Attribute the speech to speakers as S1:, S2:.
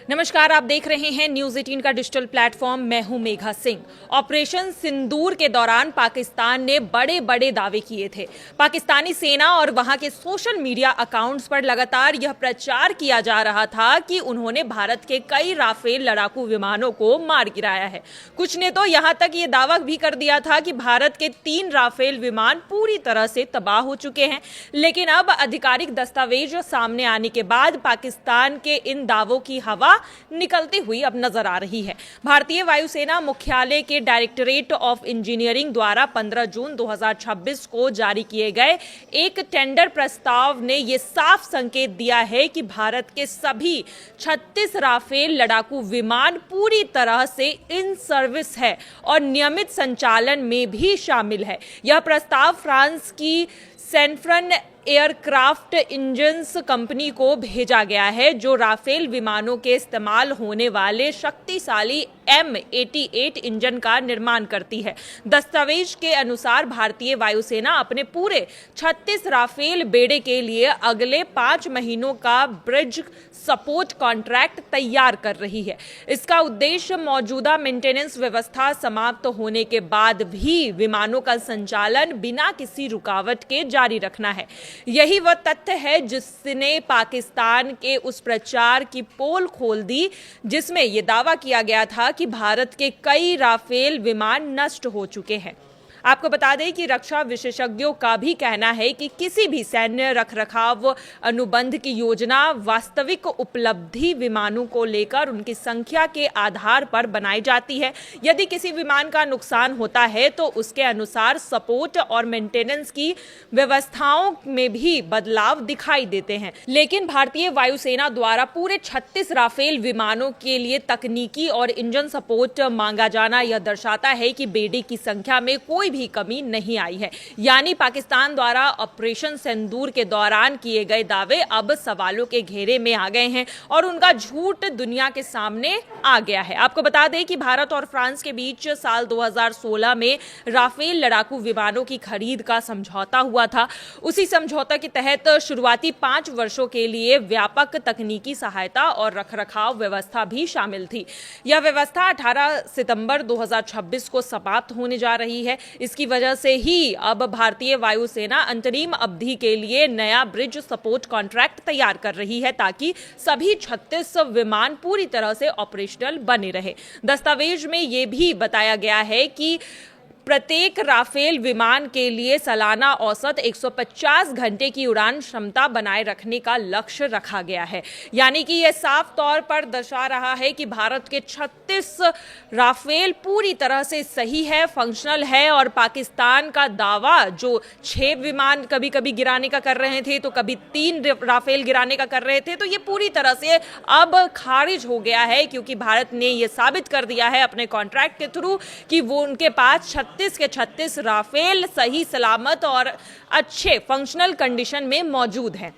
S1: नमस्कार, आप देख रहे हैं न्यूज 18 का डिजिटल प्लेटफॉर्म। मैं हूं मेघा सिंह। ऑपरेशन सिंदूर के दौरान पाकिस्तान ने बड़े बड़े दावे किए थे। पाकिस्तानी सेना और वहां के सोशल मीडिया अकाउंट्स पर लगातार यह प्रचार किया जा रहा था कि उन्होंने भारत के कई राफेल लड़ाकू विमानों को मार गिराया है। कुछ ने तो यहां तक ये दावा भी कर दिया था कि भारत के 3 राफेल विमान पूरी तरह से तबाह हो चुके हैं। लेकिन अब आधिकारिक दस्तावेज सामने आने के बाद पाकिस्तान के इन दावों की हवा निकलती हुई अब नजर आ रही है। भारतीय वायुसेना मुख्यालय के डायरेक्टरेट ऑफ इंजीनियरिंग द्वारा 15 जून 2026 को जारी किए गए एक टेंडर प्रस्ताव ने यह साफ संकेत दिया है कि भारत के सभी 36 राफेल लड़ाकू विमान पूरी तरह से इन सर्विस है और नियमित संचालन में भी शामिल है। यह प्रस्ताव फ्रांस की सैफ्रन एयरक्राफ्ट इंजन्स कंपनी को भेजा गया है, जो राफेल विमानों के इस्तेमाल होने वाले शक्तिशाली M88 इंजन का निर्माण करती है। दस्तावेज के अनुसार भारतीय वायुसेना अपने पूरे 36 राफेल बेड़े के लिए अगले 5 महीनों का ब्रिज सपोर्ट कॉन्ट्रैक्ट तैयार कर रही है। इसका उद्देश्य मौजूदा मेंटेनेंस व्यवस्था समाप्त होने के बाद भी विमानों का संचालन बिना किसी रुकावट के जारी रखना है। यही वह तथ्य है जिसने पाकिस्तान के उस प्रचार की पोल खोल दी जिसमें यह दावा किया गया था कि भारत के कई राफेल विमान नष्ट हो चुके हैं। आपको बता दें कि रक्षा विशेषज्ञों का भी कहना है कि किसी भी सैन्य रखरखाव अनुबंध की योजना वास्तविक उपलब्धि विमानों को लेकर उनकी संख्या के आधार पर बनाई जाती है। यदि किसी विमान का नुकसान होता है तो उसके अनुसार सपोर्ट और मेंटेनेंस की व्यवस्थाओं में भी बदलाव दिखाई देते हैं। लेकिन भारतीय वायुसेना द्वारा पूरे 36 राफेल विमानों के लिए तकनीकी और इंजन सपोर्ट मांगा जाना यह दर्शाता है कि बेड़े की संख्या में कोई भी कमी नहीं आई है। यानी पाकिस्तान द्वारा ऑपरेशन सिंदूर के दौरान किए गए दावे अब सवालों के घेरे में आ गए हैं और उनका झूठ दुनिया के सामने आ गया है। आपको बता दें कि भारत और फ्रांस के बीच साल 2016 में राफेल लड़ाकू विमानों की खरीद का समझौता हुआ था। उसी समझौता के तहत शुरुआती 5 वर्षों के लिए व्यापक तकनीकी सहायता और रखरखाव व्यवस्था भी शामिल थी। यह व्यवस्था 18 सितंबर 2026 को समाप्त होने जा रही है। इसकी वजह से ही अब भारतीय वायुसेना अंतरिम अवधि के लिए नया ब्रिज सपोर्ट कॉन्ट्रैक्ट तैयार कर रही है ताकि सभी 36 विमान पूरी तरह से ऑपरेशनल बने रहे। दस्तावेज में यह भी बताया गया है कि प्रत्येक राफेल विमान के लिए सालाना औसत 150 घंटे की उड़ान क्षमता बनाए रखने का लक्ष्य रखा गया है। यानी कि यह साफ तौर पर दर्शा रहा है कि भारत के 36 राफेल पूरी तरह से सही है, फंक्शनल है और पाकिस्तान का दावा जो 6 विमान कभी कभी गिराने का कर रहे थे तो कभी 3 राफेल गिराने का कर रहे थे, तो ये पूरी तरह से अब खारिज हो गया है, क्योंकि भारत ने यह साबित कर दिया है अपने कॉन्ट्रैक्ट के थ्रू कि वो उनके पास 36 के 36 राफेल सही सलामत और अच्छे फंक्शनल कंडीशन में मौजूद हैं।